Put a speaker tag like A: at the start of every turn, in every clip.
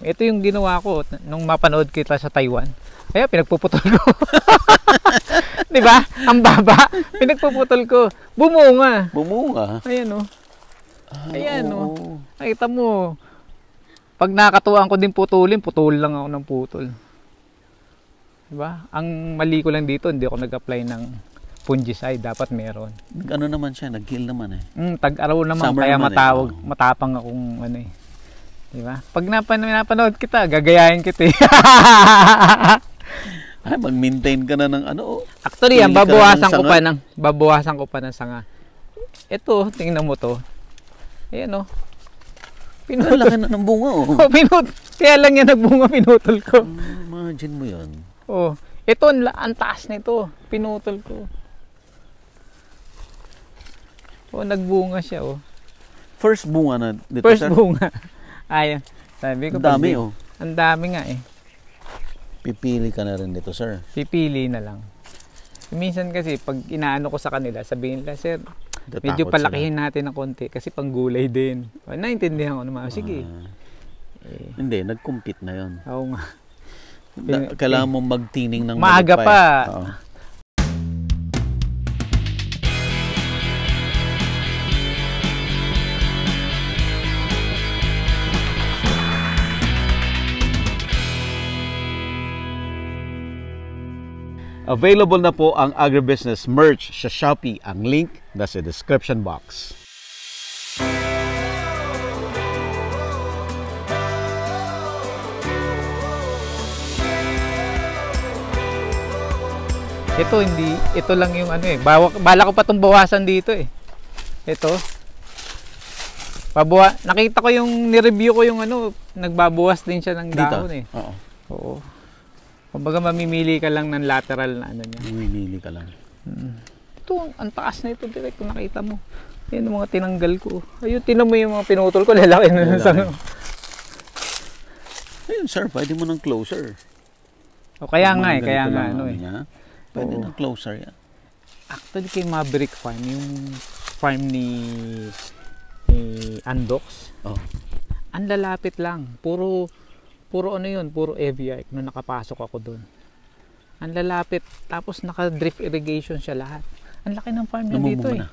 A: Ito yung ginawa ko nung mapanood kita sa Taiwan. Kaya pinagpuputol ko. 'Di ba? Ang baba. Pinagpuputol ko. Bumunga.
B: Bumunga.
A: Ayan oh. Ayan
B: oo.
A: oh. Nakita mo. Pag nakakatuwaan ko din putulin, putol lang ako ng putol. 'Di ba? Ang mali ko lang dito, hindi ako nag-apply ng fungicide, dapat meron.
B: Ano naman siya, nag-kill naman eh.
A: Tag-araw naman
B: Summer
A: kaya
B: naman
A: matawag, matapang akong ano eh. 'Di ba? Pag napanood kita, gagayahin kita eh.
B: Ay, mag-maintain ka na ng ano.
A: Actually, yan, babawasan ko pa ng sanga. Ito, tingnan mo to. Ayan oh. Pinutol.
B: Laki na ng bunga oh.
A: Kaya lang yan nagbunga, pinutol ko.
B: Imagine mo yan.
A: Oh, ito, ang taas nito. Pinutol ko. Oh, nagbunga siya oh.
B: First bunga na dito,
A: First
B: sir?
A: bunga. Ayan. Sabi ko,
B: ang dami oh.
A: Ang dami nga eh.
B: Pipili ka na rin dito, sir.
A: Pipili na lang. Minsan kasi pag inaano ko sa kanila, sabihin nila, sir, medyo palakihin natin ng konti kasi panggulay din. Naintindihan ko naman. Sige.
B: Hindi, nag-compete na yun.
A: Oo nga.
B: Kailangan mo magtining ng
A: maaga pa.
B: Available na po ang agribusiness merch sa Shopee. Ang link nasa description box.
A: Ito lang yung ano eh. Bala ko pa itong bawasan dito eh. Ito. Nakita ko yung ni-review ko yung ano, nagbabawas din siya ng dahon eh.
B: Oo.
A: Oo. Kumbaga mamimili ka lang ng lateral na ano niya.
B: Mamimili ka lang.
A: Ito, ang taas na ito direct kung nakita mo. Yan yung mga tinanggal ko. Ayun, tinan mo yung mga pinutol ko, lalaki na sa ano.
B: Ayun sir, pwede mo ng closer.
A: O kaya nga eh, kaya nga ano eh.
B: Pwede ng closer yan.
A: Actually kay Maverick Farm, yung farm ni Andox.
B: Oh.
A: Ang lalapit lang. Puro ano yun, puro EVI nung nakapasok ako doon. Ang lalapit, tapos naka-drip irrigation siya lahat. Ang laki ng farm niya dito eh.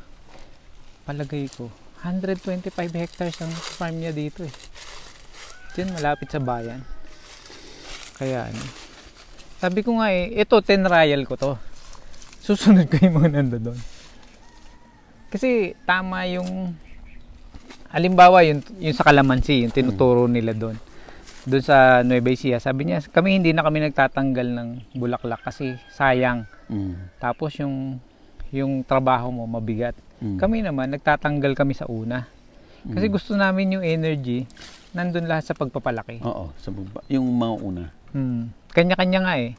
A: Palagay ko, 125 hectares ang farm niya dito eh. Diyan, malapit sa bayan. Kaya ano. Sabi ko nga eh, ito, 10 trial ko to. Susunod ko yung mga nando doon. Kasi tama yung, halimbawa yung sa Calamansi, yung tinuturo nila doon. Doon sa Nueva Ecija, sabi niya, hindi na kami nagtatanggal ng bulaklak kasi sayang. Tapos yung trabaho mo mabigat. Kami naman, nagtatanggal kami sa una. Kasi gusto namin yung energy, nandun lahat sa pagpapalaki.
B: Oo, yung mga una.
A: Kanya-kanya nga eh.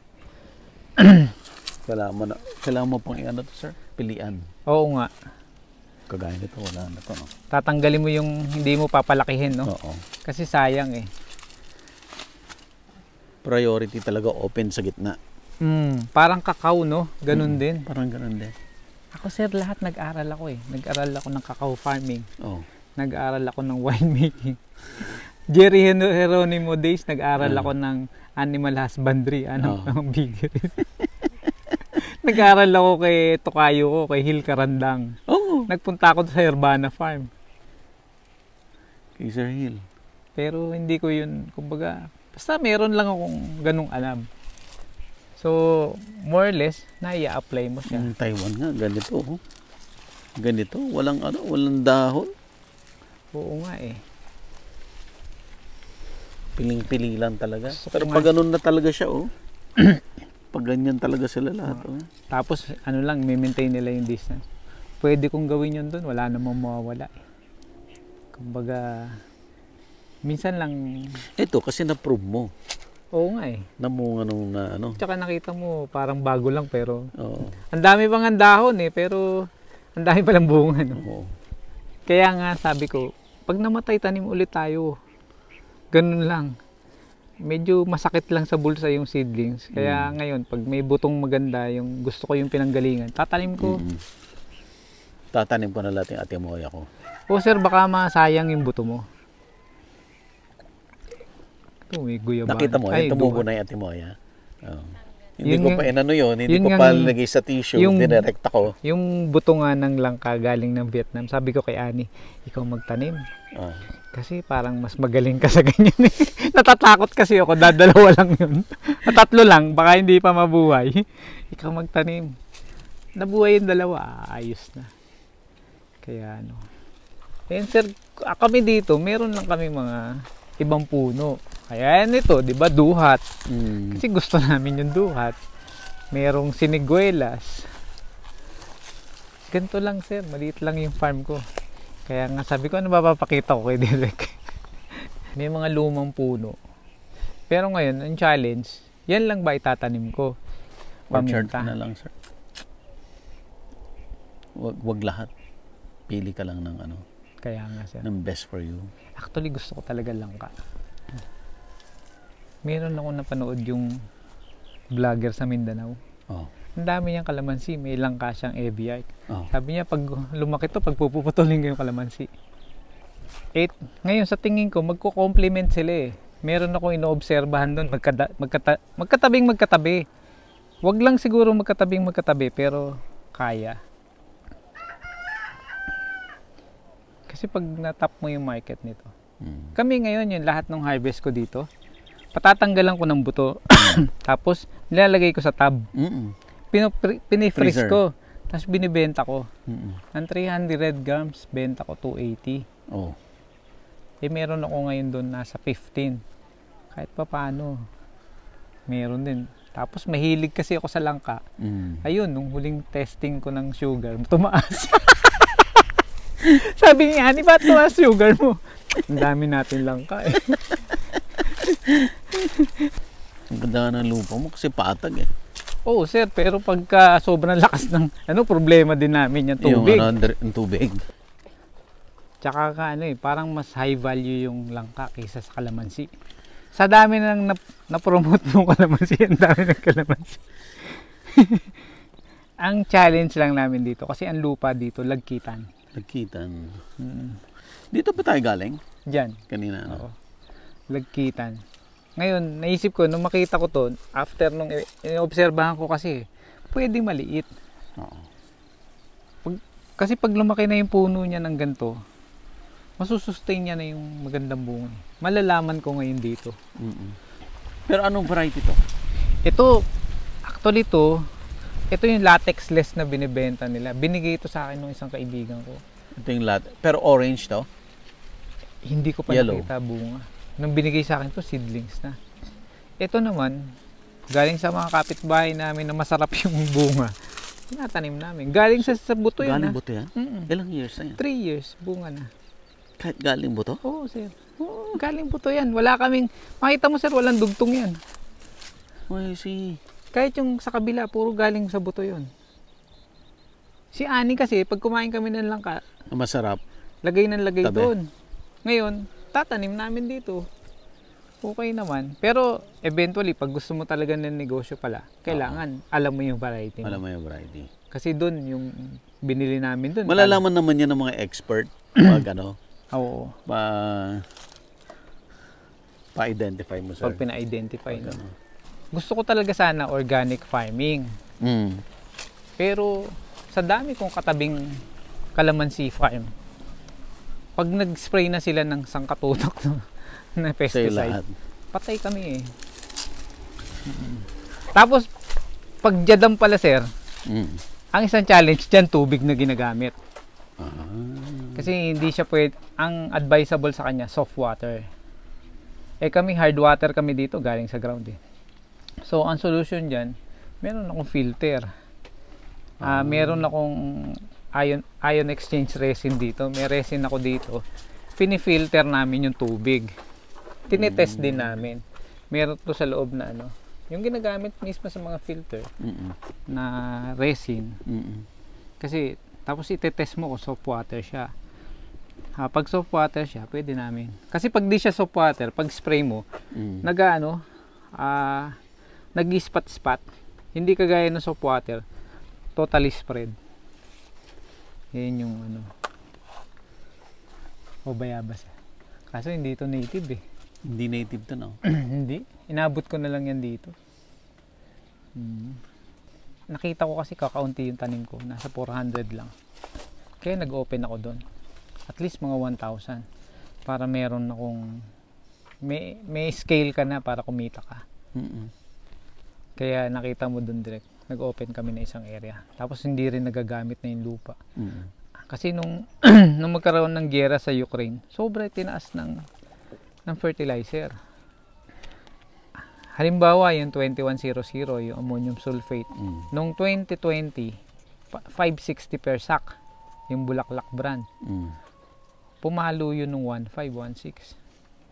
B: Kailangan mo pang i-ano to, sir? Pilian.
A: Oo nga.
B: Kagaya nito, wala na to. No?
A: Tatanggalin mo yung hindi mo papalakihin, no?
B: Oo.
A: Kasi sayang eh.
B: Priority talaga open sa gitna.
A: Parang kakao, no? Ganun din.
B: Parang ganun din.
A: Ako sir, lahat nag-aral ako eh. Nag-aral ako ng cacao farming.
B: Oh.
A: Nag-aral ako ng winemaking. Jerry Geronimo days, nag-aral ako ng animal husbandry. Ang bigger. Nag-aral ako kay Tokayo ko, kay Hil Karandang.
B: Oh.
A: Nagpunta ako sa Urbana Farm.
B: Kay Sir Hill.
A: Pero hindi ko yun, kumbaga, basta meron lang akong ganung alam. So, more or less, na-i-apply mo siya.
B: Yung Taiwan nga, ganito. Oh. Ganito, walang dahon.
A: Oo nga eh.
B: Piling-pili lang talaga. Pero pag ganun na talaga siya, oh. Pag ganyan talaga sila lahat, oh.
A: Tapos, ano lang, may-maintain nila yung distance. Pwede kong gawin yun doon, wala namang mawawala. Kumbaga, minsan lang.
B: Ito kasi na-prove mo.
A: Oo nga eh.
B: Namunga nung na ano.
A: Tsaka nakita mo parang bago lang pero.
B: Oo.
A: Ang dami pang dahon eh pero ang dami palang bunga no.
B: Oo.
A: Kaya nga sabi ko, pag namatay tanim ulit tayo. Ganun lang. Medyo masakit lang sa bulsa yung seedlings. Kaya ngayon pag may butong maganda yung gusto ko yung pinanggalingan, tatanim ko.
B: Tatanim ko na lahat yung atimoya ko.
A: O sir, baka masayang yung buto mo. Ito, may guyabano.
B: Nakita mo,
A: Ay,
B: yung tumubo
A: duhat.
B: na yung atimoya. Oh. Hindi
A: Yun
B: ko
A: yung-
B: pa inano yun, hindi
A: yun
B: ko
A: yung-
B: pa nilagay sa tissue, dinirekta ko.
A: Yung buto nga ng langka galing ng Vietnam, sabi ko kay Ani, ikaw magtanim.
B: Ah.
A: Kasi parang mas magaling ka sa ganyan eh. Natatakot kasi ako, dadalawa lang yun. Tatlo lang, baka hindi pa mabuhay. Ikaw magtanim. Nabuhay yung dalawa, ayos na. Kaya ano. Then sir, kami dito, meron lang kami mga ibang puno. Kaya yan ito, di ba, duhat. Kasi gusto namin yung duhat. Merong siniguelas. Ganito lang sir, maliit lang yung farm ko. Kaya nga sabi ko, ano ba papakita ko kay Derek? May mga lumang puno. Pero ngayon, ang challenge, yan lang ba itatanim ko?
B: Orchard
A: Paminta.
B: na lang, sir. Wag lahat. Pili ka lang ng ano,
A: Kaya nga sir.
B: ng best for you.
A: Actually, gusto ko talaga langka. Meron ako napanood yung vlogger sa Mindanao.
B: Oh.
A: Ang dami niyang kalamansi, may langka siyang Eviite.
B: Oh.
A: Sabi niya, pag lumaki to, pag pupuputulin ko yung kalamansi. Ngayon, sa tingin ko, magko-complement sila eh. Meron akong inoobserbahan doon, magkatabi. Wag lang siguro magkatabi, pero kaya. Kasi pag natap mo yung market nito. Kami ngayon, yung lahat ng harvest ko dito, patatanggalan ko ng buto. Tapos, nilalagay ko sa tab. Pinifreeze
B: Freezer.
A: ko. Tapos binibenta ko.
B: Mm-mm.
A: Ang 300 grams, benta ko 280.
B: Oh.
A: Meron ako ngayon doon nasa 15. Kahit pa paano. Meron din. Tapos mahilig kasi ako sa langka. Ayun, nung huling testing ko ng sugar, tumaas. Sabi niya, "Ani, ba't tumaas sugar mo?" Ang dami natin langka eh.
B: Ang ganda ng lupa mo kasi patag eh.
A: Oo sir, pero pagka sobrang lakas ng problema din namin yung tubig.
B: Yung tubig.
A: Tsaka parang mas high value yung langka kaysa sa kalamansi. Sa dami nang na-promote ng kalamansi, ang dami ng kalamansi. Ang challenge lang namin dito, kasi ang lupa dito, lagkitan.
B: Nagkitan. Dito pa tayo galing?
A: Diyan.
B: Kanina.
A: Oo. Lagkitan. Ngayon, naisip ko, nung makita ko to, after nung inobserbahan ko kasi, pwede maliit.
B: Oo.
A: Kasi pag lumaki na yung puno niya ng ganito, masusustain niya na yung magandang bunga. Malalaman ko ngayon dito.
B: Pero anong variety to?
A: Ito, actually ito yung latex-less na binibenta nila. Binigay ito sa akin ng isang kaibigan ko.
B: Ito yung pero orange to?
A: Hindi ko pa
B: Yellow.
A: nakita bunga. Nung binigay sa akin to, seedlings na. Ito naman, galing sa mga kapitbahay namin na masarap yung bunga. Tinatanim namin. Galing sa buto yan.
B: Galing buto yan?
A: Mm-mm.
B: Ilang years na yan?
A: 3 years, bunga na.
B: Kahit galing buto?
A: Oo, sir. Oo, galing buto yan. Wala kaming, makita mo sir, walang dugtong yan.
B: I see.
A: Kahit yung sa kabila, puro galing sa buto yun. Si Ani kasi, pag kumain kami ng langka,
B: Masarap.
A: lagay ng lagay
B: Tabi.
A: doon. Ngayon, tatanim namin dito. Okay naman. Pero, eventually, pag gusto mo talaga ng negosyo pala, kailangan alam mo yung variety mo.
B: Alam mo yung variety.
A: Kasi doon, yung binili namin doon.
B: Malalaman naman yan ng mga expert pag
A: Oo.
B: pa-identify mo, sir.
A: Pag pina-identify.
B: Pag
A: No? Gusto ko talaga sana organic farming. Pero, sa dami kong katabing kalamansi farm, pag nag-spray na sila ng sangkatutak na
B: Sa'yo
A: pesticide,
B: lahat.
A: patay kami eh. Tapos, pag jadam pala sir, ang isang challenge dyan, tubig na ginagamit. Kasi hindi siya pwede, ang advisable sa kanya, soft water. Kami, hard water kami dito, galing sa ground eh. So, ang solution dyan, meron akong filter. Meron akong ion exchange resin dito. May resin ako dito. Pinifilter namin yung tubig. Tinetest din namin. Meron to sa loob na yung ginagamit mismo sa mga filter na resin. Kasi, tapos itetest mo kung soft water siya. Pag soft water siya, pwede namin. Kasi pag di siya soft water, pag spray mo, nag-spot-spot. Hindi kagaya ng soft water, totally spread. Yan yung o bayabas. Kaso hindi ito native eh.
B: Hindi native to, no?
A: Hindi. Inabot ko na lang yan dito. Nakita ko kasi kakaunti yung tanim ko. Nasa 400 lang. Kaya nag-open ako doon. At least mga 1,000. Para meron akong... May scale ka na para kumita ka. Kaya nakita mo doon direct. Nag-open kami na isang area. Tapos hindi rin nagagamit na yung lupa. Kasi nung magkaroon ng giyera sa Ukraine, sobra tinaas ng fertilizer. Halimbawa, yung 2100, yung ammonium sulfate. Noong 2020, 560 per sack, yung Bulaklak brand. Pumalo yun nung 1,516.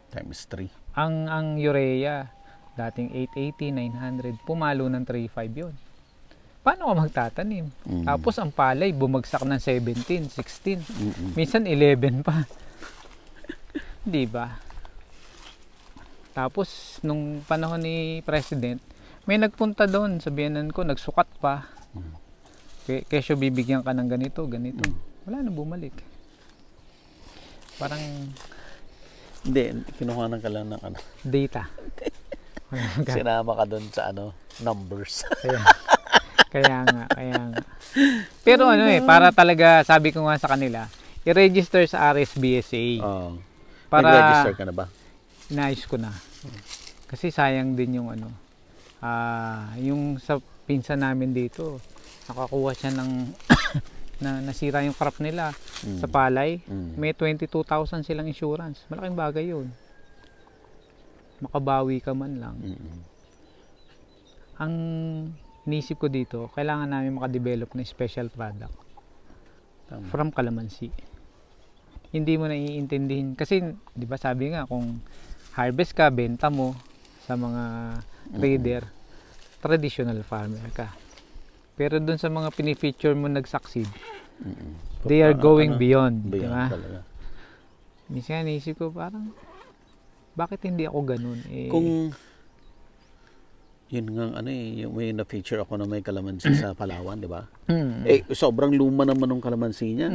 B: Times 3.
A: Ang urea, dating 880, 900, pumalo ng 3,500 yun. Paano ka magtatanim? Tapos ang palay, bumagsak ng 17, 16, minsan 11 pa. Di ba? Tapos, nung panahon ni President, may nagpunta doon, sabihanan ko, nagsukat pa. Kesyo bibigyan ka ng ganito, ganito. Wala na bumalik. Parang...
B: Hindi, kinuhanan ka lang ng
A: data.
B: Sinama ka doon sa numbers.
A: Kaya nga. Pero para talaga, sabi ko nga sa kanila, i-register sa RSBSA. Para
B: nag-register ka na ba?
A: Inayos ko na. Kasi sayang din yung yung sa pinsan namin dito, nakakuha siya ng nasira yung crop nila sa palay. May 22,000 silang insurance. Malaking bagay yun. Makabawi ka man lang. Ang inisip ko dito, kailangan namin makadevelop ng special product from calamansi. Hindi mo naiintindihin. Kasi, di ba sabi nga, kung harvest ka, benta mo sa mga trader, traditional farmer ka. Pero dun sa mga pinifeature mo nag-succeed, they are going beyond. Diba? Minsan naisip ko parang, bakit hindi ako ganun?
B: Kung, yun nga, yung may na-feature ako na may kalamansi sa Palawan, di ba? Sobrang luma naman ng kalamansi niya.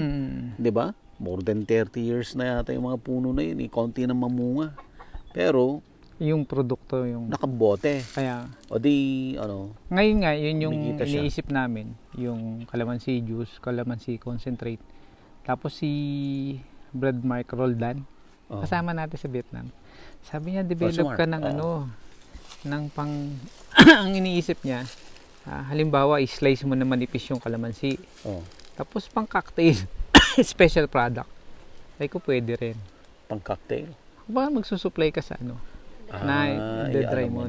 B: Di ba? More than 30 years na yata yung mga puno na yun. Konti na mamunga. Pero,
A: yung produkto yung
B: nakabote.
A: Kaya,
B: o di,
A: ngayon nga, yun yung iniisip namin. Yung calamansi juice, calamansi concentrate. Tapos si Brad Mark Roldan, kasama natin sa Vietnam. Sabi niya, develop ka ng ng pang, ang iniisip niya, halimbawa, i-slice mo na manipis yung calamansi. Tapos pang cocktail, special product. Ay ko pwede rin.
B: Pang cocktail?
A: Baka magsusupply ka sa na i-dry mo.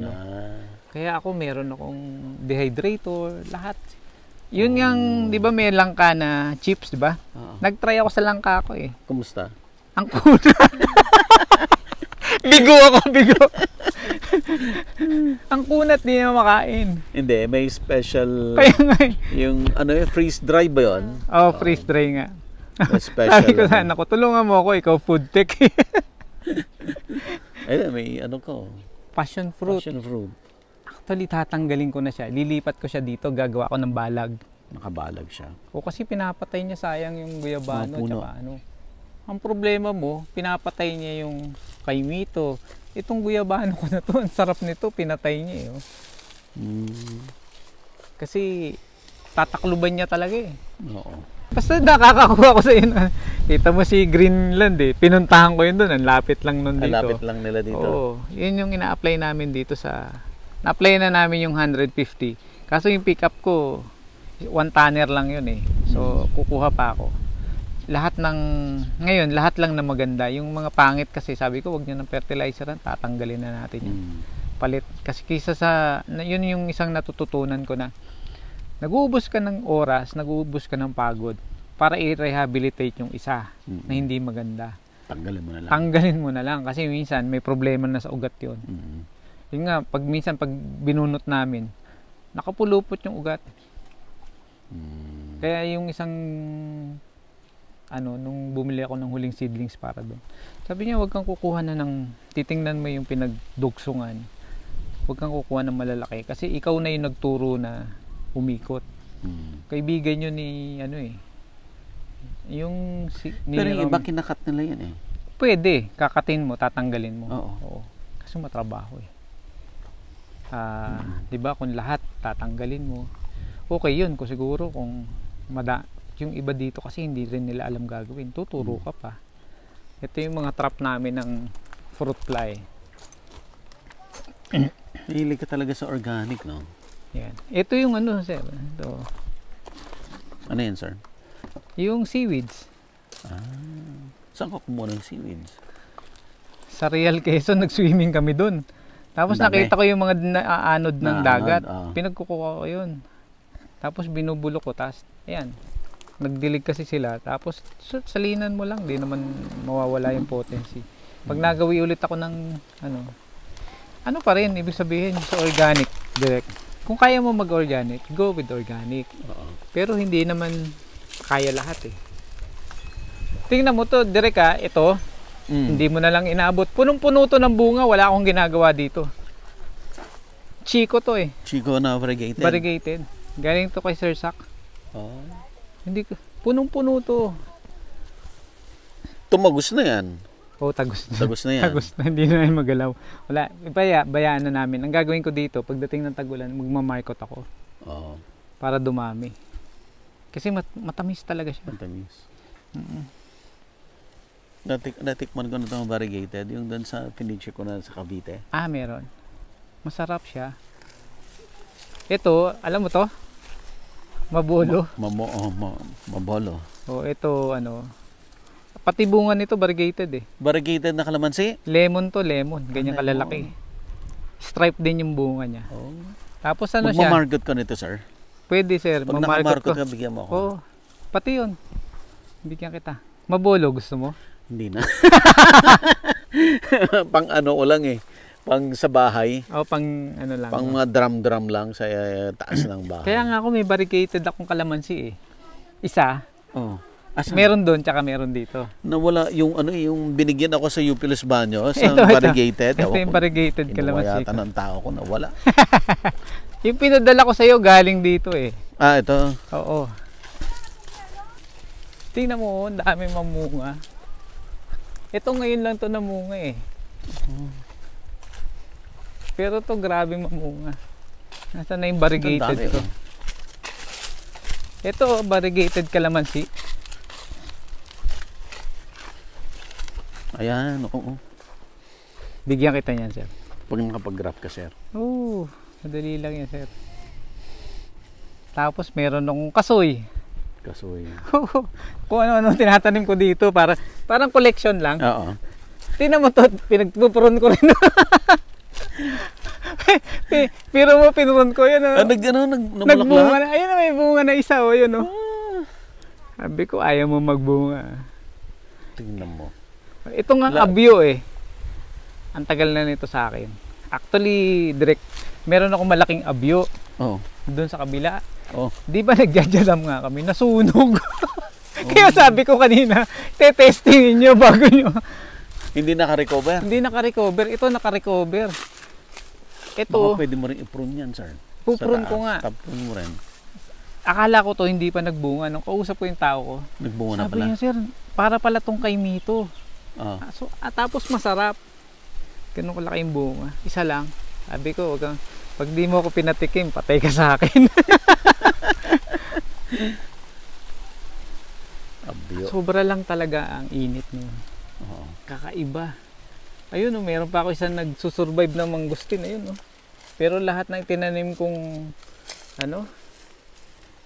A: Kaya ako meron akong dehydrator, lahat. Yun yung, di ba may langka na chips, di ba? Nag-try ako sa langka ko eh.
B: Kumusta?
A: Ang kunat. Bigo. Ang kunat, di na makain.
B: Hindi, may special,
A: kaya nga
B: yung freeze dry ba yun?
A: Freeze dry nga.
B: Special.
A: Sabi ko sana ko, tulungan mo ako, ikaw food tech.
B: Ayun, may
A: Passion fruit. Actually, tatanggalin ko na siya. Lilipat ko siya dito, gagawa ko ng balag.
B: Nakabalag siya.
A: Kasi pinapatay niya sayang yung guyabano. Tsaka Ang problema mo, pinapatay niya yung kaimito. Itong guyabano ko na to, ang sarap nito, pinatay niya eh. Kasi tatakluban niya talaga eh.
B: Oo.
A: Basta nakakakuha ko sa yun. Kita mo si Greenland eh. Pinuntahan ko yun doon. Ang lapit lang nun dito.
B: Ang lapit lang nila dito.
A: Oo. Yun yung ina-apply namin dito sa... Na-apply na namin yung 150. Kaso yung pick up ko, 1 tonner lang yun eh. So, kukuha pa ako. Ngayon, lahat lang na maganda. Yung mga pangit kasi, sabi ko, wag nyo ng fertilizer, tatanggalin na natin yun. Palit. Kasi kisa sa... Yun yung isang natututunan ko na nag-uubos ka ng oras, nag-uubos ka ng pagod para i-rehabilitate yung isa na hindi maganda. Tanggalin mo na lang kasi minsan may problema na sa ugat yun. Yun nga, pag binunot namin, nakapulupot yung ugat. Kaya yung isang nung bumili ako ng huling seedlings para doon, sabi niya, wag kang kukuha na titingnan mo yung pinagdugsungan. Wag kang kukuha ng malalaki kasi ikaw na yung nagturo na umikot. Kaibigan yun ni
B: pero yung iba kinakat nila yan eh.
A: Pwede, kakatin mo, tatanggalin mo.
B: Oo.
A: kasi matrabaho eh. Di ba kung lahat tatanggalin mo, okay yun kung siguro kung yung iba dito kasi hindi rin nila alam gagawin, tuturo ka pa. Ito yung mga trap namin ng fruit fly.
B: Mahilig ka talaga sa organic, no?
A: Yan. Ito yung ano, sir. Ito.
B: Ano yan, sir?
A: Yung seaweeds.
B: Saan ka kumuha ng seaweeds?
A: Sa Real Quezon, nag-swimming kami dun. Tapos nakita ko yung mga naaanod ng dagat. Pinagkukuha ko yun. Tapos binubulok ko. Tapos, ayan. Nagdilig kasi sila. Tapos, salinan mo lang. Di naman mawawala yung potency. Pag nagawi ulit ako ng, ano pa rin, ibig sabihin sa organic, direct. Kung kaya mo mag-organic, go with organic. Pero hindi naman kaya lahat eh. Tingnan mo to, direct ito. Hindi mo na lang inaabot. Punong-puno to ng bunga, wala akong ginagawa dito. Chico to eh.
B: Chico na variegated?
A: Variegated. Galing to kay Sir Sak. Hindi ko, punong-puno to.
B: Tumagos na yan.
A: Tagos na.
B: Tagos na yan.
A: Tagos na, hindi na yan magalaw. Wala, bayaan na namin. Ang gagawin ko dito, pagdating ng tagulan, magmamarkot ako. Para dumami. Kasi matamis talaga siya.
B: Matamis. Natikman ko na itong variegated, yung doon sa piniche ko na sa Cavite.
A: Meron. Masarap siya. Ito, alam mo to? Mabolo.
B: Mabolo.
A: Ito pati bunga nito variegated eh.
B: Variegated na kalamansi?
A: Lemon to, lemon. Ganyan kalalaki. Stripe din yung bunga niya. Tapos siya?
B: Magmamarket ka nito, sir?
A: Pwede, sir.
B: Pag nakamarket ka, bigyan mo ako.
A: Pati yun. Bigyan kita. Mabolo, gusto mo?
B: Hindi na. Pang ko lang eh. Pang sa bahay.
A: Pang lang.
B: Pang mga drum lang sa taas ng bahay.
A: Kaya nga ako may variegated akong kalamansi eh. Isa. Meron doon, tsaka meron dito.
B: Nawala yung yung binigyan ako sa UP Los Baños, sa variegated.
A: Ito yung variegated kalamansi.
B: Yata ng tao ko, nawala.
A: Yung pinadala ko sa'yo galing dito eh.
B: Ito.
A: Oo. Tingnan mo, ang dami mamunga. Ito ngayon lang to namunga eh. Pero to grabe mamunga. Nasaan na yung variegated ko? Ito, variegated kalamansi.
B: Ayan, oo.
A: Bigyan kita niyan, sir.
B: Pag nakapag-graph ka, sir.
A: Madali lang yan, sir. Tapos meron akong kasoy.
B: Kasoy.
A: Kung ano-ano tinatanim ko dito parang collection lang.
B: Oo.
A: Tingnan mo to, pinagpupuron ko rin. Pero mo pinuron ko yan. Nagbunga na. Ayun, may bunga na isa yun. Sabi ko ayaw mo magbunga.
B: Tingnan mo.
A: Ito nga abyo eh. Ang tagal na nito sa akin. Actually, direct meron akong malaking abyo. Doon sa kabila. Di ba nagjajalam nga kami? Nasunog. Kaya sabi ko kanina, testingin nyo bago nyo.
B: Hindi naka-recover?
A: Hindi naka-recover. Ito naka-recover. Ito.
B: Baka pwede mo rin i-prune yan, sir.
A: Puprune ko nga.
B: Tap-prune mo rin.
A: Akala ko to hindi pa nagbunga. Nung kausap ko yung tao ko,
B: nagbunga na pala.
A: Sabi niya, sir, para pala tong kay Mito. Tapos masarap. Ganun kalaki yung bunga. Isa lang. Sabi ko, pag di mo ako pinatikim, patay ka sa akin. Sobra lang talaga ang init nun. Kakaiba. Ayun, meron pa ako isang nagsusurvive ng mangustin. Ayun, Pero lahat ng tinanim kong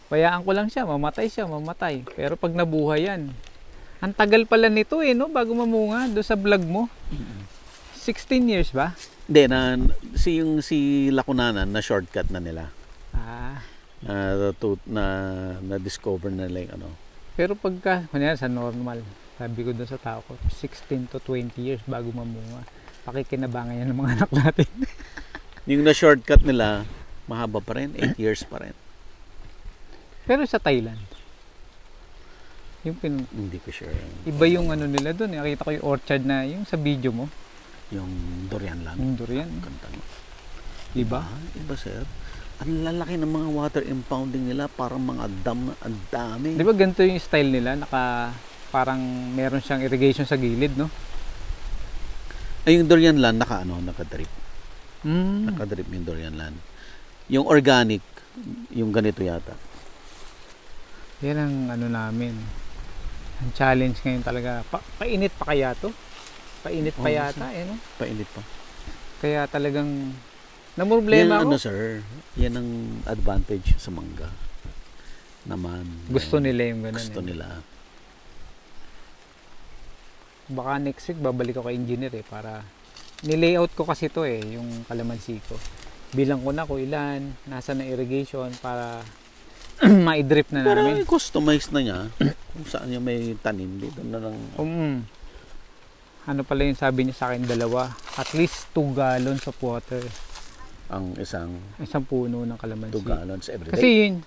A: bayaan ko lang siya, mamatay. Pero pag nabuhay yan, ang tagal pala nito bago mamunga doon sa vlog mo. 16 years ba?
B: Hindi, si Lacunanan na shortcut na nila. Na-discover na like
A: Pero pagka, kunyari sa normal, sabi ko doon sa tao ko, 16 to 20 years bago mamunga. Pakikinabangan yan ng mga anak natin.
B: Yung na-shortcut nila, mahaba pa rin, 8 years pa rin.
A: Pero sa Thailand,
B: hindi ko sure.
A: Iba yung nila doon. Nakita ko yung orchard na yung sa video mo.
B: Yung durian lang.
A: Yung durian. Iba?
B: Iba, sir. Ang lalaki ng mga water impounding nila, parang mga dam na ang dami.
A: Di ba ganito yung style nila? Parang meron siyang irrigation sa gilid, no?
B: Ay, yung durian land, naka-drip.
A: Mm.
B: Naka-drip yung durian land. Yung organic, yung ganito yata.
A: Yan ang ano namin. Ang challenge ngayon talaga. Painit pa kaya to? Painit pa yata, no?
B: Painit pa.
A: Kaya talagang namroblema
B: Yan
A: ako.
B: sir, yan ang advantage sa mangga. Naman.
A: Gusto nila yung ganun.
B: Gusto nila.
A: Baka next week babalik ako kay engineer para nilayout ko kasi to yung kalamansi ko. Bilang ko na kung ilan, nasa na irrigation para ma-drip na
B: Pero
A: namin.
B: customize na niya kung saan niya may tanim dito na lang.
A: Ano pala yung sabi niya sa akin, 2. At least 2 gallons of water.
B: Ang
A: Isang puno ng kalamansi.
B: 2 gallons every day.
A: Kasi yun,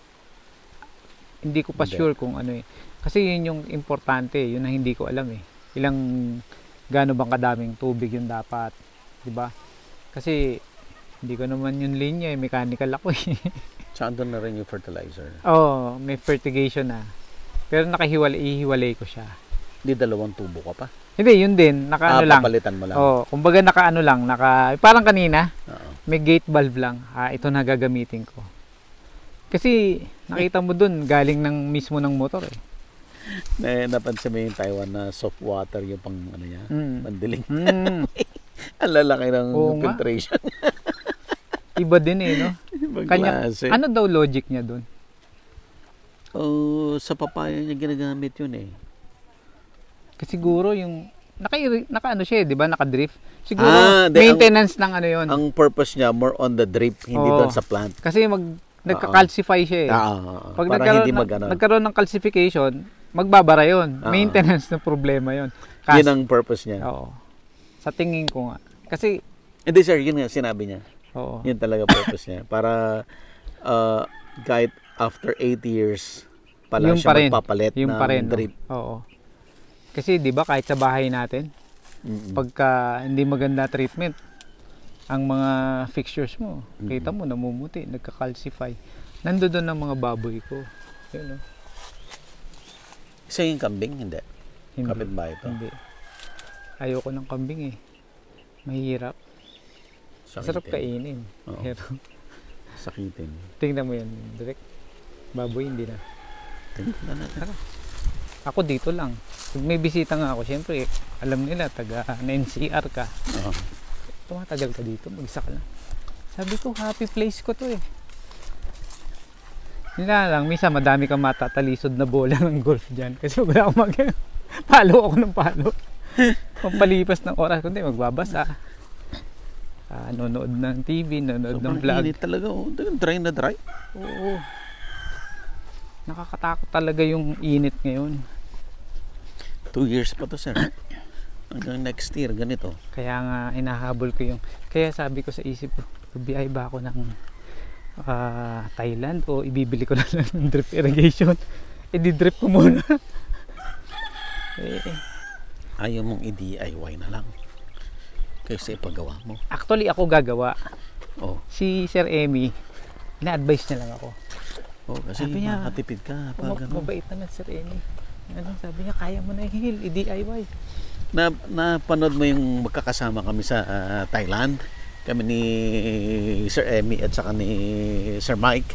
A: hindi ko pa sure kung ano Kasi yun yung importante, yun ang hindi ko alam gaano bang kadaming tubig yung dapat, 'di ba? Kasi hindi ko naman yung linya, mechanical ako
B: Saan doon na rin yung fertilizer?
A: May fertigation na. Pero ihiwalay ko siya.
B: Di 2 tubo ka pa?
A: Hindi, yun din, nakaano lang.
B: Papalitan mo lang.
A: Kumbaga nakaano lang, parang kanina.
B: Oo.
A: May gate valve lang. Ito na gagamitin ko. Kasi nakita mo dun, galing ng mismo ng motor
B: Napansin mo yung Taiwan na soft water yung pang ano niya, pandiling. Ang lalaki ng filtration.
A: Iba din no? Kanya,
B: Klase.
A: ano daw logic niya dun?
B: Sa papaya niya ginagamit yun
A: Kasi siguro yung naka-ano siya, 'di ba? Naka-drift. Siguro maintenance ng ano 'yon.
B: Ang purpose niya more on the drip, hindi doon sa plant.
A: Kasi nagka-calcify siya Pag nagkaroon ng calcification, magbabara 'yon. Maintenance na problema 'yon.
B: Yun ang purpose niya.
A: Oo. Sa tingin ko nga. Kasi
B: hindi sir, yun nga sinabi niya.
A: Oo.
B: Yun talaga purpose niya. Para kahit after 8 years pala siya magpapalit ng drip.
A: Oo. Kasi 'di ba kahit sa bahay natin, pagka hindi maganda treatment, ang mga fixtures mo, kita mo namumuti, nagka-calcify. Nandoon ang mga baboy ko. Yun
B: Isa yung kambing, hindi. Kapit ba ito?
A: Hindi. Ayoko ng kambing Mahirap. Sarap kainin. Pero
B: sakitin.
A: Tingnan mo yan, direct. Baboy hindi na.
B: Tingnan natin.
A: Ako dito lang. Pag may bisita nga ako, syempre, alam nila, taga NCR ka. Tumatagal ka dito, mag-isa ka lang. Sabi ko, happy place ko to Nila lang, minsan madami kang matatalisod na bola ng golf dyan. Kasi wala akong palo ako ng palo. Pampalipas ng oras, kundi magbabasa. Nanonood ng TV, nanonood ng vlog.
B: Sobrang init talaga, dry na dry.
A: Oo. Nakakatakot talaga yung init ngayon.
B: 2 years pa to sir. Hanggang next year, ganito.
A: Kaya nga, inahabol ko kaya sabi ko sa isip ko, bibiyay ba ako ng Thailand o ibibili ko na lang ng drip irrigation? I-drip ko muna.
B: Ayaw mong i-DIY na lang kaysa ipagawa mo.
A: Actually, ako gagawa. Si Sir Emmy, ina-advise niya lang ako.
B: Kasi sabi niya, makatipid ka.
A: Mabait naman Sir Emmy. Sabi niya, kaya mo na i-DIY.
B: Napanood mo yung magkakasama kami sa Thailand? Kami ni Sir Emmy at saka ni Sir Mike.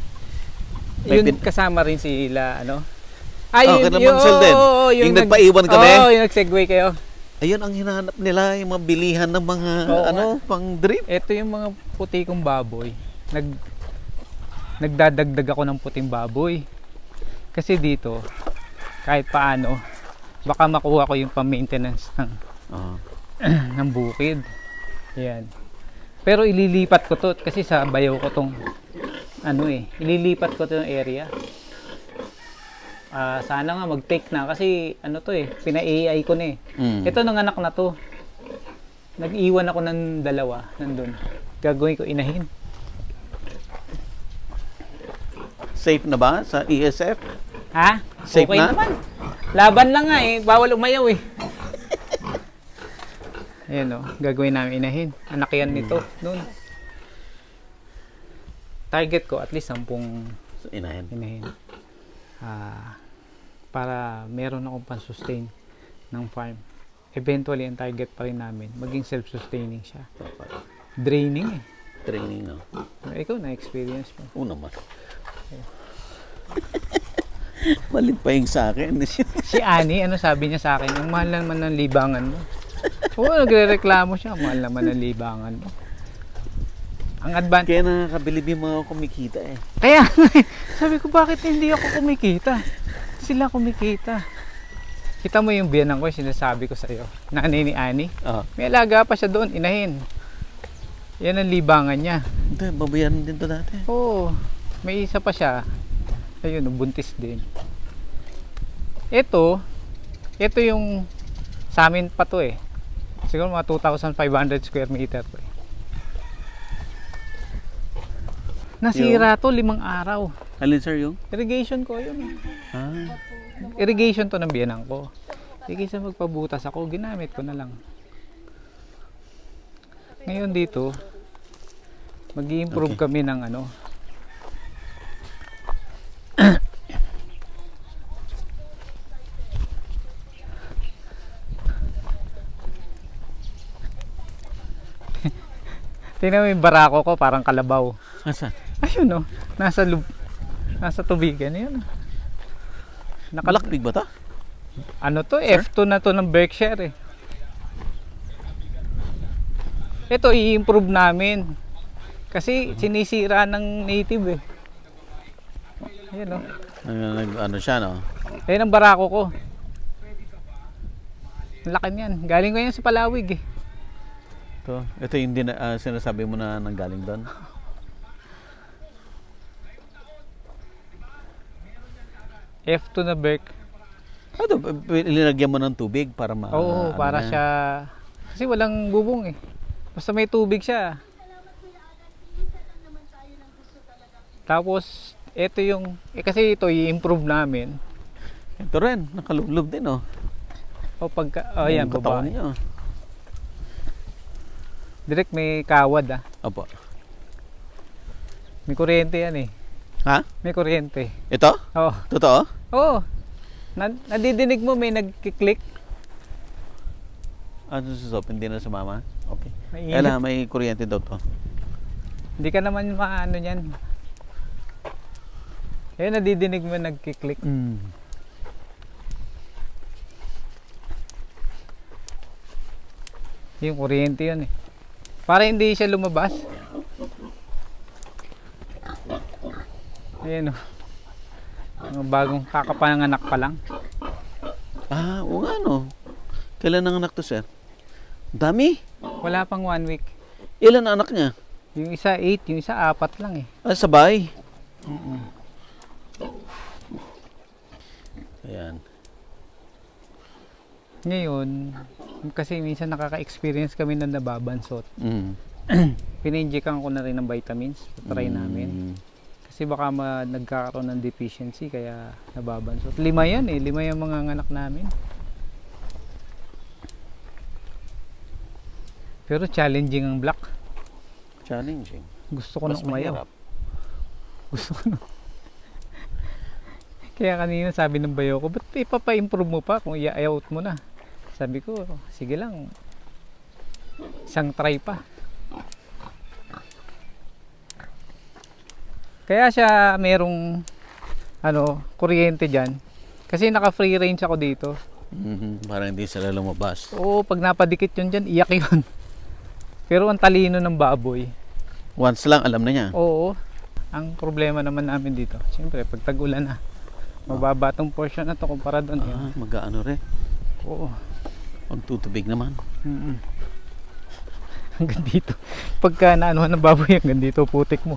A: Yun kasama rin sila,
B: yung nagpaiwan kami.
A: Yung nag-segue kayo.
B: Ayun ang hinahanap nila, yung mga bilihan ng mga pang drip.
A: Ito yung mga puti kong baboy. Nagdadagdag ako ng puting baboy. Kasi dito, kahit paano, baka makuha ko yung pa-maintenance ng bukid. Yan. Pero ililipat ko to kasi sa bayaw ko tong ililipat ko to yung area. Sana nga mag-take na kasi pina-AI ko na Ito nanganak na to. Nag-iwan ako ng 2 nandun. Gagawin ko inahin.
B: Safe na ba sa ESF?
A: Ha?
B: Safe
A: okay
B: na?
A: Naman. Laban lang nga bawal umayaw Ayan gagawin namin inahin. Anak yan nito noon. Target ko at least 10
B: inahin.
A: Para meron akong pan-sustain ng farm. eventually ang target pa rin namin, maging self-sustaining siya. Draining eh.
B: Training, no?
A: Ikaw na-experience mo.
B: Oo naman. Malit pa yung sa akin.
A: Si Annie, ano sabi niya sa akin? Ang mahal naman ng libangan mo. Oo, nagre-reklamo siya. Ang mahal naman ng libangan mo. Ang advantage.
B: Kaya nakakabilib yung mga kumikita eh.
A: Kaya, sabi ko, bakit hindi ako kumikita? Sila kumikita. Kita mo yung biyanan ko, yung sinasabi ko sa'yo. Nanay ni Annie. May alaga pa siya doon, inahin. Yan ang libangan niya.
B: Ito, babayaran din to dati.
A: Oo, may isa pa siya. Ayun, buntis din. Ito yung sa amin pa to eh. Siguro mga 2,500 square meter to eh. Nasira to 5 araw.
B: Alin sir yung?
A: Irrigation ko yun.
B: Ah.
A: Irrigation to ng biyanan ko. Kaysa magpabutas ako, ginamit ko na lang. Ngayon dito, mag-i-improve kami ng ano. Tingnan mo yung barako ko, parang kalabaw.
B: Asa?
A: Ayun oh, nasa tubigan yun.
B: Blackpig ba to?
A: Ano to? Sir? F2 na to ng Berkshire eh. Ito i-improve namin. Kasi sinisira ng native eh. Ayun oh.
B: Ano siya no?
A: Ayun ang barako ko. Laki niyan. Galing ko yan sa Palawig eh.
B: Ito yung sinasabi mo na nanggaling doon?
A: F2 na Berk.
B: Ano, ilinagyan mo ng tubig para
A: Oo, para siya. Kasi walang bubong eh. Basta may tubig siya. Tapos, ito yung, kasi ito i-improve namin.
B: Ito rin, nakalublob din oh.
A: O pagka, yan, baba.
B: Niya.
A: Direct may kawad ah.
B: Opo.
A: May kuryente yan eh.
B: Ha?
A: May kuryente.
B: Ito?
A: Oo.
B: Totoo?
A: Oo. Nadidinig mo may nagkiklik?
B: Ano sa hindi na sumama? Okay.
A: Mainit.
B: May kuryente daw to.
A: Hindi ka naman maano yan. Eh, nadidinig mo nagkiklik. Yung kuryente yun eh. Para hindi siya lumabas. Ayan o. Mga bagong kakapanganak pa lang.
B: Ah, oo nga no. Kailan nanganak to sir? Dami.
A: Wala pang 1 week.
B: Ilan ang anak niya?
A: Yung isa 8, yung isa 4 lang eh.
B: Ah, sabay. Ayan.
A: Ngayon, kasi minsan nakaka-experience kami na nababansot. Pininjikan ko na rin ng vitamins. Try namin. Kasi baka nagkakaroon ng deficiency kaya nababansot. 5 yan eh. 5 yung mga anak namin. Pero challenging ang black.
B: Challenging.
A: Gusto ko nang umayaw. Gusto ko nang. Kaya kanina sabi ng bayo ko, ba't ipapa-improve mo pa kung i-out mo na? Sabi ko, sige lang. Isang try pa. Kaya siya merong kuryente dyan. Kasi naka free range ako dito.
B: Para hindi sila lumabas.
A: Oo, pag napadikit yun dyan, iyak yun. Pero ang talino ng baboy.
B: Once lang, alam na niya.
A: Oo. Ang problema naman namin dito, siyempre, pag tag-ulan na, mababa tong portion na to kumpara doon.
B: Mag-ano rin.
A: Oo.
B: Ang tutubig naman.
A: Hanggang dito. Pagka naanuhan ng baboy, hanggang dito putik mo.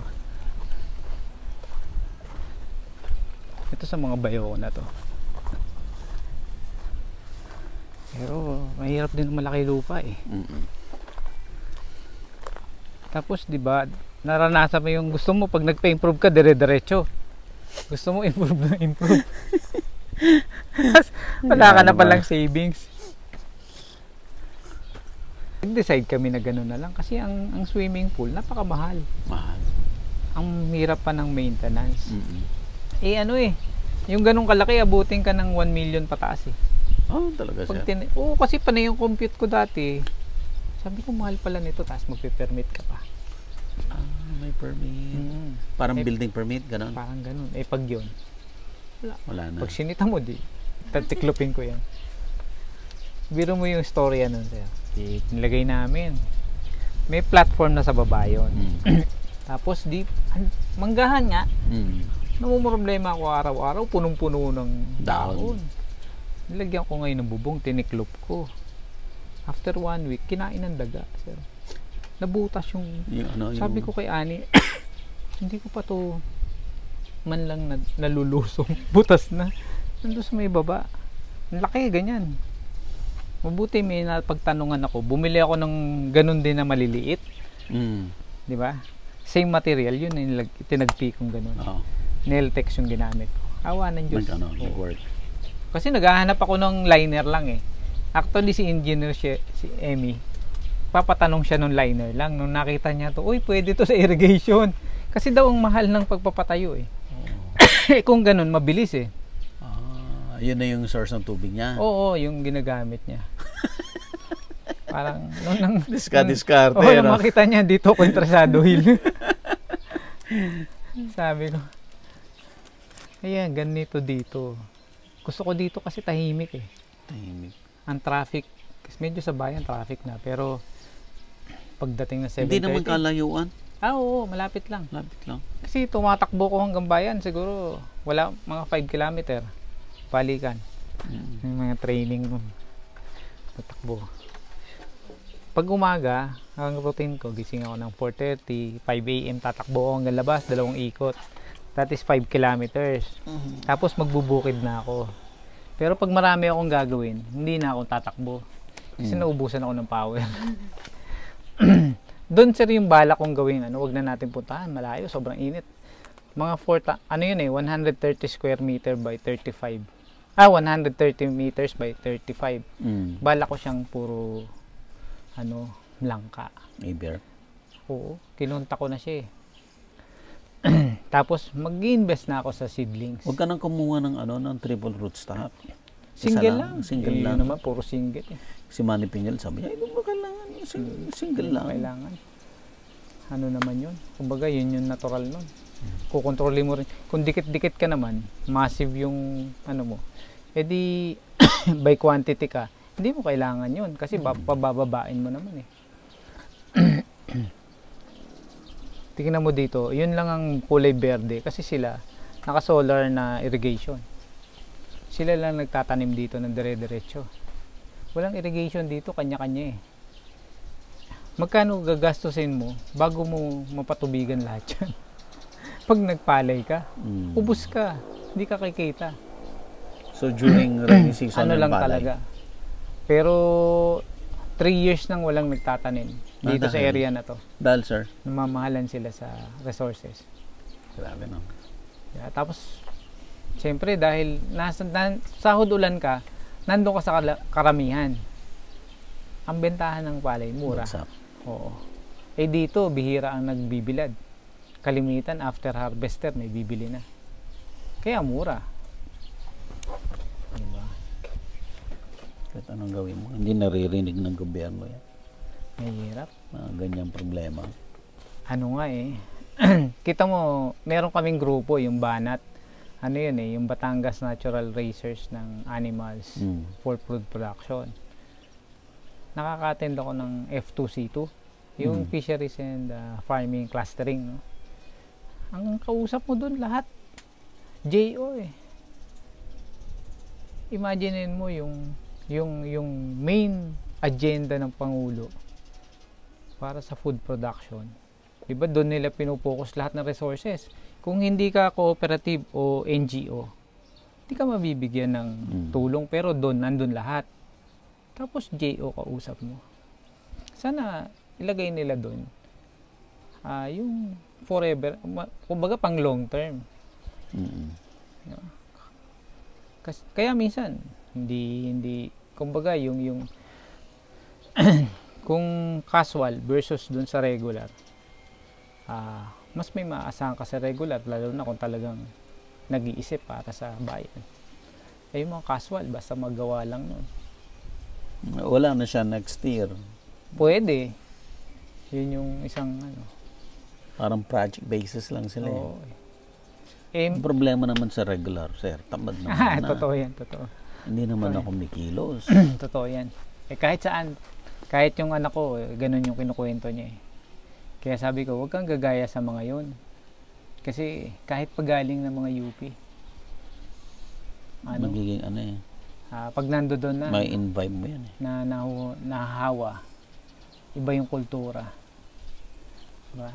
A: Ito sa mga bayo na to. Pero mahirap din malaki lupa eh. Tapos 'di ba, naranasan mo yung gusto mo pag nagpa-improve ka dire-diretso. Gusto mo improve na improve. Wala ka na palang savings. Nag-decide kami na gano'n na lang kasi ang swimming pool napakamahal.
B: Mahal.
A: Ang hirap pa ng maintenance. Yung ganong kalaki abutin ka ng 1 million pataas eh.
B: Oh, talaga sir.
A: Oo, kasi panay yung compute ko dati. Sabi ko, mahal pala nito, tapos magpe-permit ka pa.
B: Ah, may permit. Parang building permit, gano'n?
A: Parang ganun. Pag yun,
B: Wala na.
A: pag sinita mo, tatiklopin ko yan. Biro mo yung storya nun, sir. Nilagay namin. May platform na sa baba yun. Tapos, manggahan nga. Namumroblema ako araw-araw, punong-puno ng dahon. Nilagyan ko ngayon ng bubong, tiniklop ko. After 1 week, kinain ng daga, sir. Nabutas yung sabi ko kay Ani, hindi ko pa to man lang nalulusong. Butas na. Nandun sa may baba. Ang laki, ganyan. Mabuti may napagtanungan ako. Bumili ako ng ganun din na maliliit. Di ba? Same material, yun yung tinagpi kong ganun. Nailtex yung ginamit ko. Awa ng Diyos.
B: Nag-work.
A: Kasi naghahanap ako ng liner lang eh. Actually si engineer si Emmy, papatanong siya ng liner lang. Nung nakita niya to, uy, pwede to sa irrigation. Kasi daw ang mahal ng pagpapatayo eh. Kung ganun, mabilis eh.
B: Yun na yung source ng tubig niya?
A: Oo, yung ginagamit niya. Parang,
B: Diskarte.
A: Nung makita niya, dito ako interesado, Hill. Sabi ko, ayan, ganito dito. Gusto ko dito kasi tahimik eh.
B: Tahimik.
A: Ang traffic, medyo sa bayan traffic na, pero pagdating na 7:30.
B: Hindi naman kalayuan?
A: Oo, malapit lang.
B: Malapit lang.
A: Kasi tumatakbo ko hanggang bayan, siguro wala mga 5 kilometer. Balikan. Yung mga training mo. Tatakbo. Pag umaga, ang routine ko, gising ako ng 4:30, 5 AM, tatakbo ako hanggang labas, 2 ikot. That is 5 kilometers. Tapos magbubukid na ako. Pero pag marami akong gagawin, hindi na ako tatakbo. Kasi naubusan ako ng power. Doon sir yung bala kong gawin. Wag na natin puntahan. Malayo, sobrang init. Mga 130 square meter by 35. 130 meters by 35. Bala ko siyang puro langka.
B: Maybe.
A: Oo, kinunta ko na siya eh. Tapos mag-invest na ako sa seedlings.
B: Huwag ka nang kumuha ng triple rootstock.
A: Single lang.
B: Single lang.
A: Naman, puro single eh.
B: Si Manny Piñol sabi niya, ba kailangan single lang.
A: Kailangan. Ano naman yun? Kumbaga, yun yung natural nun. Kukontrolin mo rin. Kung dikit-dikit ka naman, massive yung mo. E di, by quantity ka, hindi mo kailangan yun. Kasi pabababain mo naman eh. Tingnan mo dito, yun lang ang kulay berde kasi sila naka-solar na irrigation. Sila lang nagtatanim dito ng dire-diretso. Walang irrigation dito, kanya-kanya eh. Magkano gagastusin mo bago mo mapatubigan lahat yan? Pag nagpalay ka, ubos ka, hindi ka kikita.
B: So during rainy season
A: lang palay talaga. Pero 3 years nang walang nagtatanim dito sa area na to.
B: Dahil sir?
A: Namamahalan sila sa resources.
B: Grabe no.
A: Yeah, tapos, siyempre dahil sahod ulan ka, nandun ka sa karamihan. Ang bentahan ng palay, mura. Oo. Dito, bihira ang nagbibilad. Kalimitan, after harvester, may bibili na. Kaya mura. Diba?
B: Kahit anong gawin mo, hindi naririnig ng gobyerno yan.
A: Mahirap.
B: Ganyang problema.
A: Ano nga eh. Kita mo, meron kaming grupo, yung Banat. Yun yung Batangas Natural Racers ng Animals for Food Production. Nakaka-attend ako ng F2C2, yung Fisheries and Farming Clustering. No? Ang kausap mo dun lahat, JO eh. Imaginein mo yung main agenda ng Pangulo para sa food production. Diba doon nila pinupokus lahat ng resources. Kung hindi ka cooperative o NGO, hindi ka mabibigyan ng tulong, pero doon nandun lahat. Tapos JO kausap mo. Sana ilagay nila doon yung forever, kumbaga pang long term. Kaya minsan hindi kumbaga yung kung casual versus doon sa regular, mas may maaasahan ka sa regular, lalo na kung talagang nag-iisip para sa bayan. Eh, yung mga casual, basta magawa lang nun.
B: Wala na siya next year.
A: Pwede. Yun yung isang ano.
B: Parang project basis lang sila.
A: Oo. Eh,
B: Ang problema naman sa regular, sir, tamad naman na.
A: totoo yan, totoo.
B: Hindi naman ako kumikilos.
A: Totoo yan. Eh, kahit saan, kahit yung anak ko, ganun yung kinukwento niya eh. Kaya sabi ko, huwag kang gagaya sa mga yun. Kasi kahit pagaling ng mga UP,
B: Magiging ano eh.
A: pag nando doon na,
B: May invite mo yan eh.
A: nahahawa, iba yung kultura. Diba?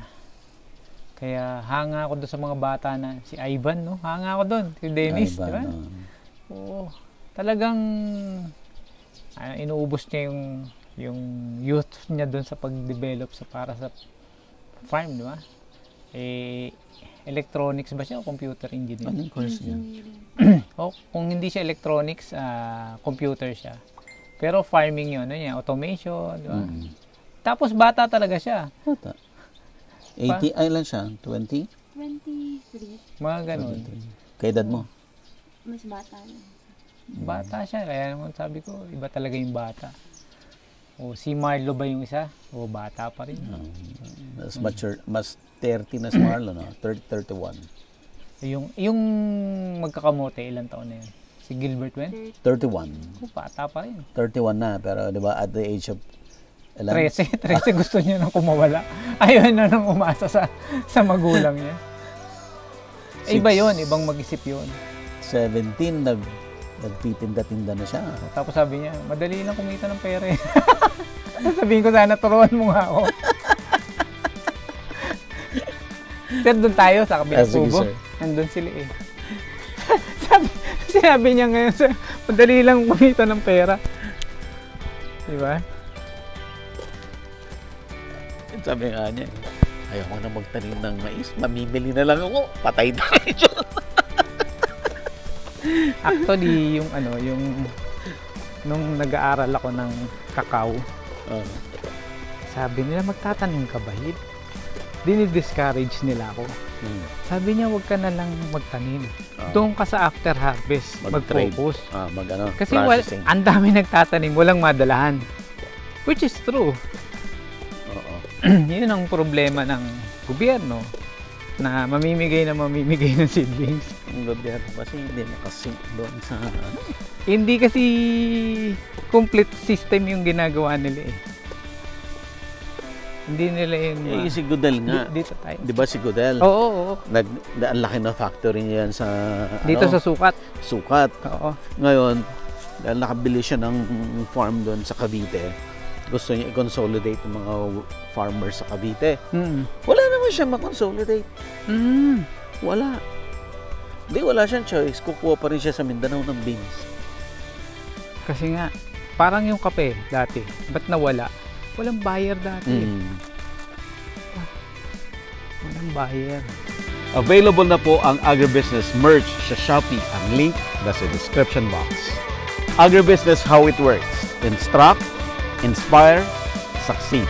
A: Kaya hanga ako doon sa mga bata na, si Ivan, no? Hanga ako doon, si Dennis,
B: Ivan,
A: diba? Oo. Talagang, inuubos niya yung youth niya doon sa pag-develop para sa farm, di ba? Eh, electronics ba siya o computer engineer?
B: Anong course niya?
A: O, kung hindi siya electronics, computer siya. Pero farming yun, ano niya, automation, di ba? Tapos bata talaga siya.
B: Bata. 80, ay lang siya? 20?
C: 23.
A: Mga ganun.
B: Kay edad mo?
C: Mas bata yun.
A: Bata siya, kaya naman sabi ko, iba talaga yung bata. O si Marlo ba yung isa? O bata pa rin.
B: Mas mature, mas 30 na si Marlon, no? 31.
A: Yung magkakamote, ilang taon na yun? Si Gilbert Wen?
B: 31.
A: O, bata pa rin.
B: 31 na, pero di ba at the age of
A: 13 gusto niya nang kumawala. Ayaw na nang umasa sa magulang niya. Iba yon, ibang mag-isip yon.
B: 17, nagtitinda-tinda na siya.
A: Tapos sabi niya, madali lang kumita ng pera eh. Sabihin ko sana, turuan mo nga ako. Sir, doon tayo sa kabilang kubo. Nandun sila eh. Sinabi niya ngayon, madali lang kumita ng pera. Diba?
B: Sabi nga niya, ayaw ko na magtanim ng mais, mamimili na lang ako, patay tayo.
A: Actually, nung nag-aaral ako ng kakao, sabi nila, magtatanim ka ba? Dinidiscourage nila ako. Sabi niya, wag ka na lang magtanim. Doon ka sa after harvest, mag-focus. Kasi ang dami nagtatanim, walang madalahan. Which is true. Yun ang problema ng gobyerno na mamimigay ng seedlings.
B: Ang gobyerno kasi hindi makasync doon sa
A: Hindi kasi complete system yung ginagawa nila eh. Hindi nila yun.
B: Si Godel nga.
A: Dito tayo.
B: Di ba si Godel?
A: Oo.
B: Ang laki na factory niya yan sa
A: dito sa Sukat.
B: Sukat.
A: Oo.
B: Ngayon, dahil nakabili siya ng farm doon sa Cavite, gusto niya i-consolidate yung mga farmers sa Cavite. Wala naman siya ma-consolidate. Wala. Wala siyang choice. Kukuha pa rin siya sa Mindanao ng beans.
A: Kasi nga, parang yung kape dati. Ba't nawala? Walang buyer dati. Walang buyer.
B: Available na po ang agribusiness merch sa Shopee. Ang link nasa description box. Agribusiness, how it works. Instruct, inspire, succeed.